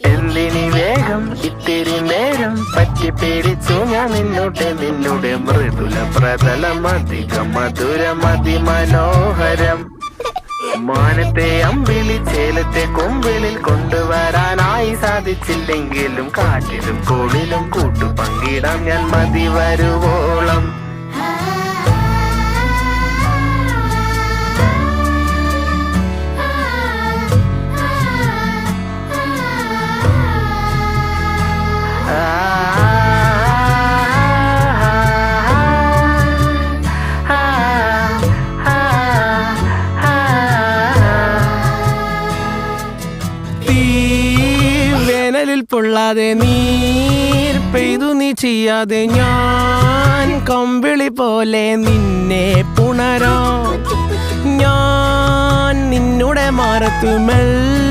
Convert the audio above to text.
എന്തിനി വേഗം ഇത്തിരി നേരം പറ്റിപ്പിടിച്ചു ഞാൻ നിന്നുടെ മൃദുല പ്രതലം അധികം മധുരം അതിമനോഹരം. മാനത്തെ അമ്പിളി ചേലത്തെ കൊമ്പിളിൽ കൊണ്ടുവരാനായി സാധിച്ചില്ലെങ്കിലും കാറ്റിലും കോളിലും കൂട്ടു പങ്കിടാം ഞാൻ മതി വരുവോളം. വേനലിൽ പൊള്ളാതെ നീർ പെയ്തു നീ ചെയ്യാതെ ഞാൻ കമ്പിളി പോലെ നിന്നെ പുണരോ. ഞാൻ നിന്നുടെ മാറത്തു മെല്ലെ